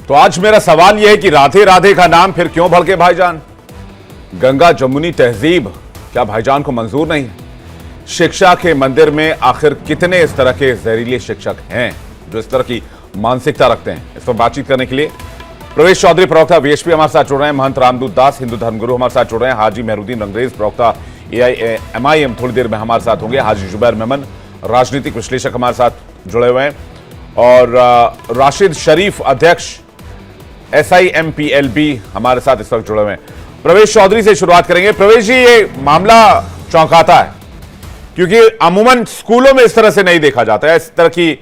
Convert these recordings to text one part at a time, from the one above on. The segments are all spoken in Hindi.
तो आज मेरा सवाल यह है कि राधे राधे का नाम फिर क्यों भड़के भाईजान? गंगा जमुनी तहजीब क्या भाईजान को मंजूर नहीं है? शिक्षा के मंदिर में आखिर कितने इस तरह के जहरीले शिक्षक हैं जो इस तरह की मानसिकता रखते हैं? इस पर बातचीत करने के लिए प्रवेश चौधरी प्रवक्ता वीएचपी हमारे साथ जुड़ रहे हैं, महंत रामदूत दास हिंदू धर्मगुरु हमारे साथ जुड़ रहे हैं, हाजी मेहरुद्दीन रंगरेज प्रवक्ता एआईएमआईएम थोड़ी देर में हमारे साथ होंगे, हाजी जुबैर मेमन राजनीतिक विश्लेषक हमारे साथ जुड़े हुए हैं, और राशिद शरीफ अध्यक्ष SIMPLB हमारे साथ इस वक्त जुड़े हुए हैं। प्रवेश चौधरी से शुरुआत करेंगे। प्रवेश जी, ये मामला चौंकाता है क्योंकि अमूमन स्कूलों में इस तरह से नहीं देखा जाता है, इस तरह की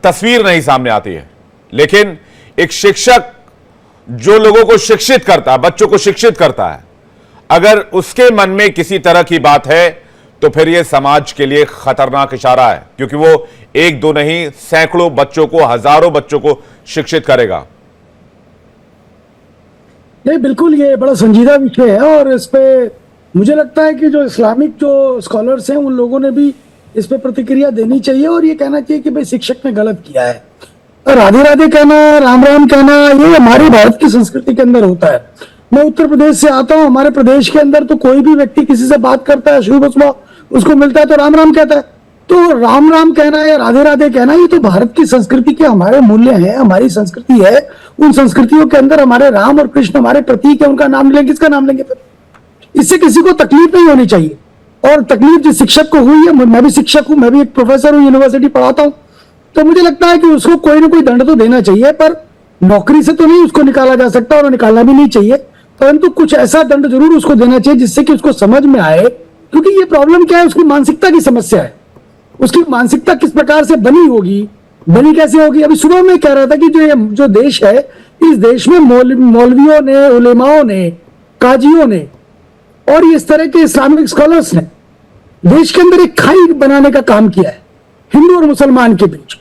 तस्वीर नहीं सामने आती है, लेकिन एक शिक्षक जो लोगों को शिक्षित करता है, बच्चों को शिक्षित करता है, अगर उसके मन में किसी तरह की बात है तो फिर यह समाज के लिए खतरनाक इशारा है, क्योंकि वो एक दो नहीं सैकड़ों बच्चों को, हजारों बच्चों को शिक्षित करेगा। नहीं, बिल्कुल ये बड़ा संजीदा विषय है और इस पे मुझे लगता है कि जो इस्लामिक जो स्कॉलर्स हैं उन लोगों ने भी इस पे प्रतिक्रिया देनी चाहिए और ये कहना चाहिए कि भाई शिक्षक ने गलत किया है। राधे राधे कहना, राम राम कहना, ये हमारी भारत की संस्कृति के अंदर होता है। मैं उत्तर प्रदेश से आता हूँ, हमारे प्रदेश के अंदर तो कोई भी व्यक्ति किसी से बात करता है, शुभ सुबह उसको मिलता है तो राम राम कहता है। तो राम राम कहना या राधे राधे कहना ये तो भारत की संस्कृति के हमारे मूल्य हैं, हमारी संस्कृति है। उन संस्कृतियों के अंदर हमारे राम और कृष्ण हमारे प्रतीक है, उनका नाम लेंगे, किसका नाम लेंगे? फिर इससे किसी को तकलीफ नहीं होनी चाहिए। और तकलीफ जिस शिक्षक को हुई है, मैं भी शिक्षक हूं, मैं भी एक प्रोफेसर हूं, यूनिवर्सिटी पढ़ाता हूं, तो मुझे लगता है कि उसको कोई ना कोई दंड तो देना चाहिए, पर नौकरी से तो नहीं उसको निकाला जा सकता और निकालना भी नहीं चाहिए, परंतु कुछ ऐसा दंड जरूर उसको देना चाहिए जिससे कि उसको समझ में आए। क्योंकि ये प्रॉब्लम क्या है, उसकी मानसिकता की समस्या है। उसकी मानसिकता किस प्रकार से बनी होगी, बनी कैसे होगी? अभी सुबह में कह रहा था कि जो देश है, इस देश में मौलवियों ने, उलेमाओं ने, काजियों ने और इस तरह के इस्लामिक स्कॉलर्स ने देश के अंदर एक खाई बनाने का काम किया है हिंदू और मुसलमान के बीच।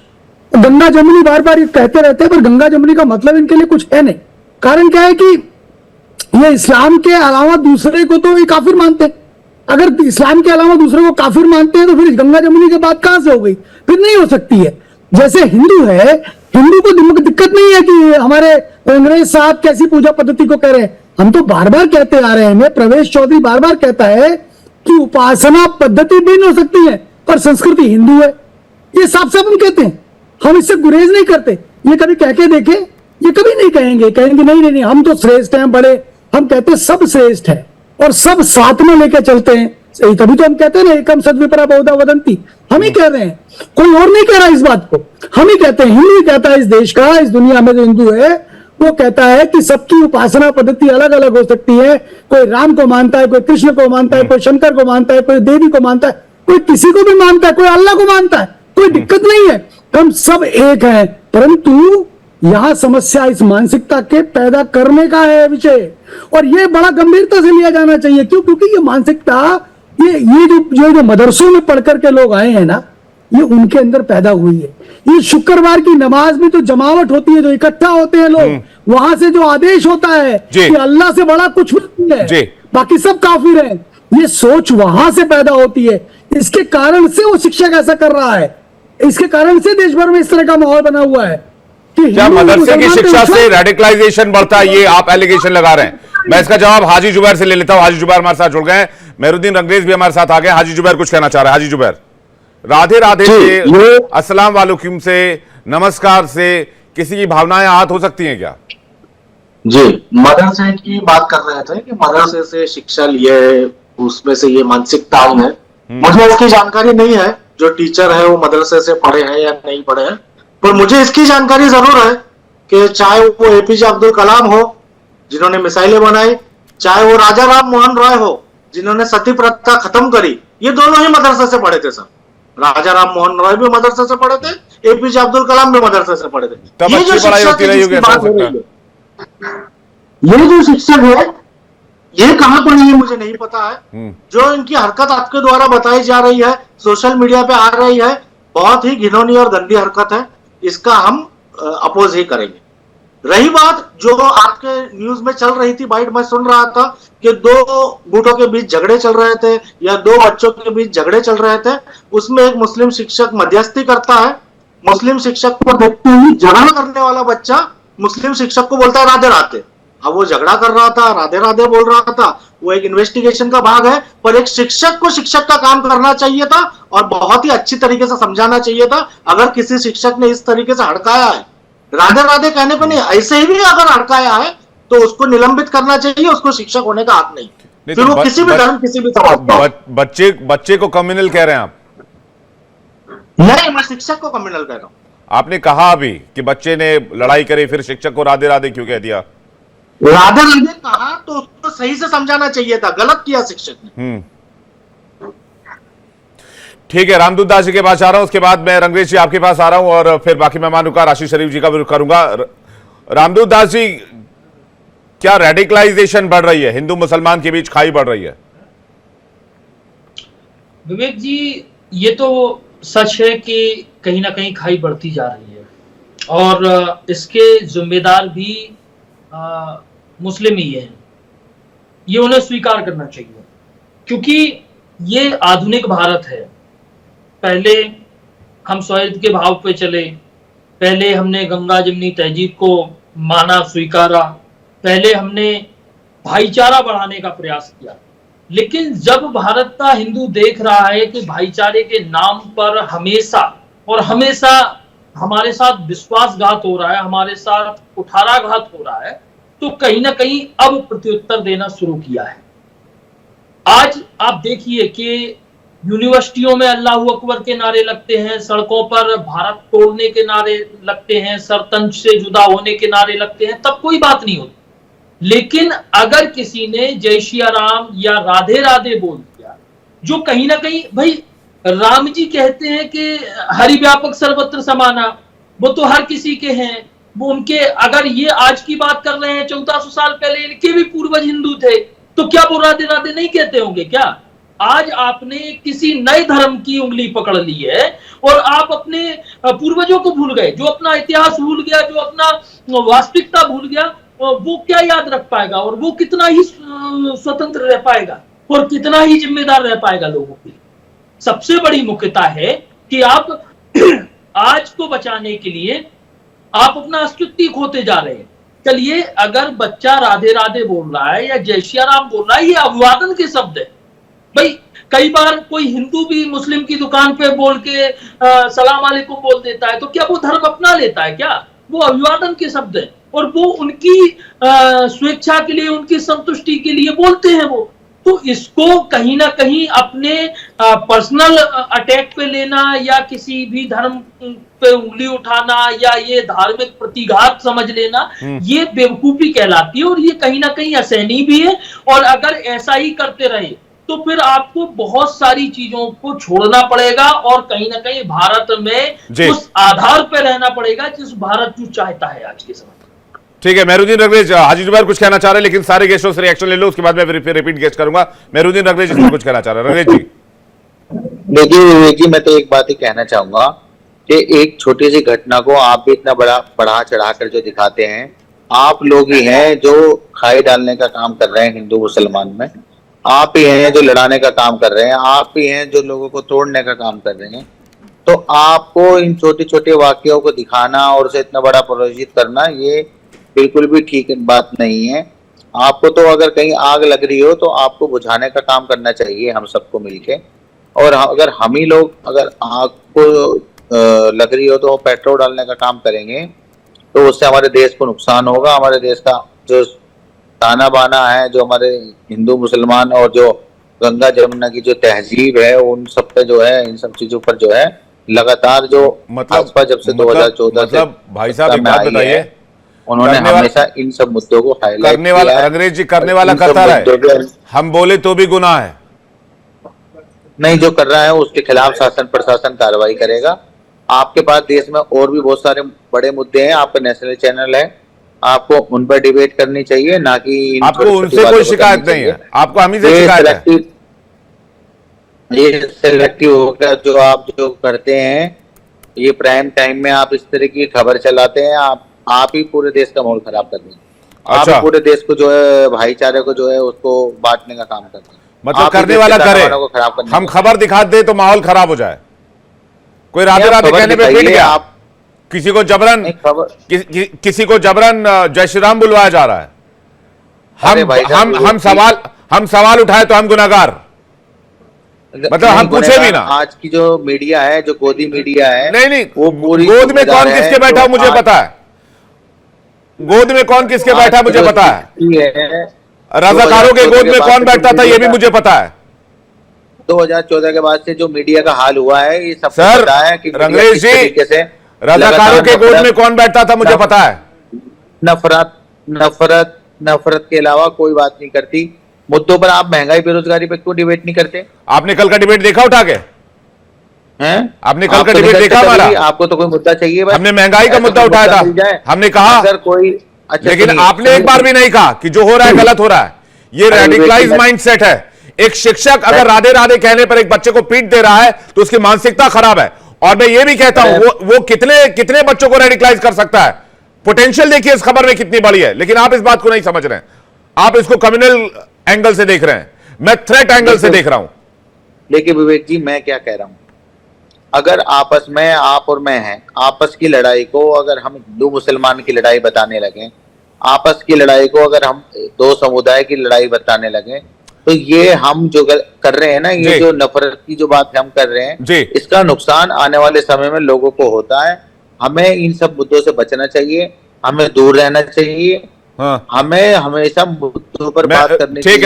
गंगा जमुनी बार बार ये कहते रहते हैं, पर गंगा जमुनी का मतलब इनके लिए कुछ है नहीं। कारण क्या है कि ये इस्लाम के अलावा दूसरे को तो ये काफिर मानते हैं। अगर इस्लाम के अलावा दूसरे को काफिर मानते हैं तो फिर गंगा जमुनी के बाद कहां से हो गई? फिर नहीं हो सकती है। जैसे हिंदू है, हिंदू को दिक्कत नहीं है कि हमारे अंग्रेज साहब कैसी पूजा पद्धति को कह रहे हैं। हम तो बार बार कहते आ रहे हैं, प्रवेश चौधरी बार बार कहता है कि उपासना पद्धति भिन्न हो सकती है पर संस्कृति हिंदू है। ये साफ साफ हम कहते हैं, हम इससे गुरेज नहीं करते। ये कभी कह के देखे? ये कभी नहीं कहेंगे। कहेंगे नहीं नहीं नहीं, हम तो श्रेष्ठ हैं, बड़े। हम कहते हैं सब श्रेष्ठ है और सब साथ में लेके चलते हैं। सही, तभी तो हम कहते हैं ना, एकम सद्विपरा बहुधा वदंती। हम ही कह रहे हैं, कोई और नहीं कह रहा इस बात को। हम ही कहते हैं, हिंदू ही कहता है इस देश का, इस दुनिया में जो हिंदू है वो कहता है कि सबकी उपासना पद्धति अलग अलग हो सकती है। कोई राम को मानता है, कोई कृष्ण को मानता है, कोई शंकर को मानता है, कोई देवी को मानता है, कोई किसी को भी मानता है, कोई अल्लाह को मानता है। कोई दिक्कत नहीं है, हम सब एक हैं। परंतु यहां समस्या इस मानसिकता के पैदा करने का है विषय, और यह बड़ा गंभीरता से लिया जाना चाहिए। क्यों? क्योंकि ये मानसिकता ये जो मदरसों में पढ़ करके लोग आए हैं ना, ये उनके अंदर पैदा हुई है। ये शुक्रवार की नमाज में जो जमावट होती है, जो इकट्ठा होते हैं लोग, वहां से जो आदेश होता है कि अल्लाह से बड़ा कुछ नहीं है, बाकी सब काफिर हैं, ये सोच वहां से पैदा होती है। इसके कारण से वो शिक्षक ऐसा कर रहा है, इसके कारण से देश भर में इस तरह का माहौल बना हुआ है कि क्या मदरसे की शिक्षा से रेडिकलाइजेशन बढ़ता है, ये आप एलिगेशन लगा रहे हैं। मैं इसका जवाब हाजी जुबैर से ले लेता हूं। हाजी जुबैर हमारे साथ जुड़ गए, मेहरुद्दीन रंगरेज भी हमारे साथ आ गए। हाजी जुबैर कुछ कहना चाह रहे हैं। हाजी जुबैर, राधे राधे से, अस्सलाम वालेकुम से, नमस्कार से किसी की भावनाएं आहत हो सकती हैं क्या? जी, मदरसे की बात कर रहे थे कि मदरसे से शिक्षा लिए, उसमें से ये मानसिकता है। मुझे इसकी जानकारी नहीं है, जो टीचर है वो मदरसे से पढ़े हैं या नहीं पढ़े हैं, पर मुझे इसकी जानकारी जरूर है कि चाहे वो एपीजे अब्दुल कलाम हो जिन्होंने मिसाइलें बनाई, चाहे वो राजा राम मोहन रॉय हो जिन्होंने सती प्रथा खत्म करी, ये दोनों ही मदरसे से पढ़े थे। सब राजा राम मोहन रॉय भी मदरसे से पढ़े थे, एपीजे अब्दुल कलाम भी मदरसे से पढ़े थे। ये जो शिक्षक है जिसकी बात हो रही है, ये जो शिक्षक है ये कहां पढ़ी है मुझे नहीं पता है। जो इनकी हरकत आपके द्वारा बताई जा रही है, सोशल मीडिया पे आ रही है, बहुत ही घिनौनी और गंदी हरकत है। इसका हम अपोज ही करेंगे। रही बात जो आपके न्यूज में चल रही थी, बाइट में सुन रहा था कि दो गुटों के बीच झगड़े चल रहे थे या दो बच्चों के बीच झगड़े चल रहे थे, उसमें एक मुस्लिम शिक्षक मध्यस्थी करता है। मुस्लिम शिक्षक को देखते ही झगड़ा करने वाला बच्चा मुस्लिम शिक्षक को बोलता है राधे राधे। अब वो झगड़ा कर रहा था, राधे राधे बोल रहा था, वो एक इन्वेस्टिगेशन का भाग है, पर एक शिक्षक को शिक्षक का काम करना चाहिए था और बहुत ही अच्छी तरीके से समझाना चाहिए था। अगर किसी शिक्षक ने इस तरीके से हड़काया है, राधे राधे कहने पर नहीं, ऐसे ही भी अगर हड़काया है तो उसको निलंबित करना चाहिए, उसको शिक्षक होने का हक नहीं। फिर वो किसी भी धर्म, किसी भी समाज। बच्चे को कम्युनल कह रहे हैं आप? नहीं, मैं शिक्षक को कम्युनल कह रहा हूं। आपने कहा अभी कि बच्चे ने लड़ाई करी, फिर शिक्षक को राधे राधे क्यों कह दिया? राधे राधे कहा तो उसको सही से समझाना चाहिए था, गलत किया शिक्षक ने। ठीक है, रामदूत दास जी के पास आ रहा हूं, उसके बाद मैं रंगरेज जी आपके पास आ रहा हूं और फिर बाकी मेहमानों का आशीष शरीफ जी का भी करूंगा। रामदूत दास जी, क्या रेडिकलाइजेशन बढ़ रही है, हिंदू मुसलमान के बीच खाई बढ़ रही है? विवेक जी, ये तो सच है कि कहीं ना कहीं खाई बढ़ती जा रही है और इसके जिम्मेदार भी मुस्लिम ही हैं। ये उन्हें स्वीकार करना चाहिए, क्योंकि ये आधुनिक भारत है। पहले हम सौहार्द के भाव पे चले, पहले हमने गंगा जमुनी तहजीब को माना, स्वीकारा, पहले हमने भाईचारा बढ़ाने का प्रयास किया। लेकिन जब भारत का हिंदू देख रहा है कि भाईचारे के नाम पर हमेशा और हमेशा हमारे साथ विश्वासघात हो रहा है, हमारे साथ कुठाराघात हो रहा है, तो कहीं ना कहीं अब प्रत्युत्तर देना शुरू किया है। आज आप देखिए कि यूनिवर्सिटियों में अल्लाहू अकबर के नारे लगते हैं, सड़कों पर भारत तोड़ने के नारे लगते हैं, सरतंज से जुदा होने के नारे लगते हैं, तब कोई बात नहीं होती। लेकिन अगर किसी ने जय श्री राम या राधे राधे बोल दिया, जो कहीं ना कहीं, भाई राम जी कहते हैं कि हरि व्यापक सर्वत्र समाना, वो तो हर किसी के हैं, वो उनके, अगर ये आज की बात कर रहे हैं 1400 साल पहले इनके भी पूर्वज हिंदू थे, तो क्या वो राधे राधे नहीं कहते होंगे क्या? आज आपने किसी नए धर्म की उंगली पकड़ ली है और आप अपने पूर्वजों को भूल गए, जो अपना इतिहास भूल गया, जो अपना वास्तविकता भूल गया, वो क्या याद रख पाएगा और वो कितना ही स्वतंत्र रह पाएगा और कितना ही जिम्मेदार रह पाएगा लोगों के लिए। सबसे बड़ी मुख्यता है कि आप आज को बचाने के लिए आप अपना अस्तित्व खोते जा रहे हैं। चलिए, अगर बच्चा राधे राधे बोल रहा है या जय श्री राम बोल रहा है, ये अभिवादन के शब्द है। भाई कई बार कोई हिंदू भी मुस्लिम की दुकान पे बोल के सलाम अलैकुम बोल देता है, तो क्या वो धर्म अपना लेता है क्या? वो अभिवादन के शब्द है और वो उनकी स्वेच्छा के लिए, उनकी संतुष्टि के लिए बोलते हैं वो। तो इसको कहीं ना कहीं अपने पर्सनल अटैक पे लेना या किसी भी धर्म पे उंगली उठाना या ये धार्मिक प्रतिघात समझ लेना, ये बेवकूफी कहलाती है और ये कहीं ना कहीं असहनीय भी है। और अगर ऐसा ही करते रहे तो फिर आपको बहुत सारी चीजों को छोड़ना पड़ेगा और कहीं ना कहीं भारत में उस आधार पर रहना पड़ेगा जिस भारत जो चाहता है आज के समय। ठीक है, मेहरुद्दीन रंगरेज, हाजी जुबैर कुछ कहना चाह रहे हैं, लेकिन सारे गेस्टों से रिएक्शन ले लो, उसके बाद मैं फिर रिपीट गेस्ट करूंगा। मेहरुद्दीन रंगरेज इसमें कुछ कहना चाह रहे हैं। रंगरेज जी, देखिए विवेक जी, मैं तो एक बात ही कहना चाहूंगा कि एक छोटी सी घटना को आप भी इतना बड़ा बढ़ा चढ़ा कर जो दिखाते हैं, आप लोग ही हैं जो खाई डालने का काम कर रहे हैं हिंदू मुसलमान में, आप ही हैं जो लड़ाने का काम कर रहे हैं, आप ही हैं जो लोगों को तोड़ने का काम कर रहे हैं। तो आपको इन छोटे छोटे वाक्यों को दिखाना और उसे इतना बड़ा प्रोजित करना, ये बिल्कुल भी ठीक बात नहीं है। आपको तो अगर कहीं आग लग रही हो तो आपको बुझाने का काम करना चाहिए हम सबको मिलके। और अगर हम ही लोग अगर आग को लग रही हो तो पेट्रोल डालने का काम करेंगे तो उससे हमारे देश को नुकसान होगा। हमारे देश का जो ताना बाना है, जो हमारे हिंदू मुसलमान और जो गंगा जमुना की जो तहजीब है, उन सब पे जो है, इन सब चीजों पर जो है लगातार जो भाजपा जब से 2014 से भाई साहब एक बात बताइए, उन्होंने हमेशा इन सब मुद्दों को हाईलाइट करने वाला, अंग्रेज जी करने वाला करता रहा है, हम बोले तो भी गुनाह है नहीं। जो कर रहा है उसके खिलाफ शासन प्रशासन कार्रवाई करेगा। आपके पास देश में और भी बहुत सारे बड़े मुद्दे हैं, आपका नेशनल चैनल है, आपको उन पर डिबेट करनी चाहिए, ना कि आपको उनसे कोई शिकायत नहीं है, आपको हम ही से शिकायत है। ये सिलेक्टिव होकर जो आप जो करते हैं, ये प्राइम टाइम में आप इस तरह की खबर चलाते हैं, आप ही पूरे देश का माहौल खराब कर रहे हैं। अच्छा। आप पूरे देश को जो है भाईचारे को जो है उसको बांटने का काम करते हैं। मतलब करने वाला करे, हम खबर दिखा दे तो माहौल खराब हो जाए। कोई राधे राधे कहने पे पिट गया, किसी को जबरन नहीं, खबर किसी को जबरन जय श्री राम बुलवाया जा रहा है। अरे भाई साहब, हम सवाल उठाए तो हम गुनाहगार, मतलब हम पूछे भी ना। आज की जो मीडिया है, जो गोदी मीडिया है, नहीं वो पूरी गोद में कौन जिम्मेदार किसके है, बैठा जो मुझे आज- पता है। गोद में कौन किसके बैठा आज की मुझे जो पता है। स्थिति है, रजाकारों के 2014 गोद में बाद कौन से बैठता जो था ये भी मीडिया मुझे पता है। 2014 के बाद से जो मीडिया का हाल हुआ है, ये सबको सर, पता है कि मीडिया रंगरेज किस जी, तरीके से रजाकारों के गोद में कौन बैठता था मुझे पता है। नफरत के अलावा कोई बात नहीं करती। मुद्दों पर आप महंगाई बेरोजगारी पे क्यों डिबेट नहीं करते आपने कल का डिबेट देखा उठा के? हैं? आपने कल आप का तो डिबेट नहीं देखा करते हमारा? कभी, आपको तो कोई मुद्दा चाहिए बस। हमने महंगाई का ऐसा मुद्दा कोई उठाया था। मिल जाए। हमने कहा, अगर कोई अच्छा लेकिन सुनिए, आपने एक बार भी नहीं कहा कि जो हो रहा है गलत हो रहा है। ये अरे रेडिकलाइज विवेक, माइंडसेट है। एक शिक्षक अगर राधे राधे कहने पर एक बच्चे को पीट दे रहा है तो उसकी मानसिकता खराब है। और मैं ये भी कहता हूं वो कितने बच्चों को रेडिकलाइज कर सकता है। पोटेंशियल देखिए इस खबर में कितनी बड़ी है, लेकिन आप इस बात को नहीं समझ रहे हैं। आप इसको कम्युनल एंगल से देख रहे हैं, मैं थ्रेट एंगल से देख रहा हूं। देखिए विवेक जी, मैं क्या कह रहा हूं, अगर आपस में आप और मैं हैं, आपस की लड़ाई को अगर हम हिंदू मुसलमान की लड़ाई बताने लगे, आपस की लड़ाई को अगर हम दो समुदाय की लड़ाई बताने लगे, तो ये हम जो कर रहे हैं ना, ये जी। जो नफरत की जो बात हम कर रहे जी। हैं, इसका नुकसान आने वाले समय में लोगों को होता है। हमें इन सब मुद्दों से बचना चाहिए, हमें दूर रहना चाहिए, हाँ, हमें हमेशा मुद्दों पर बात करने ठीक है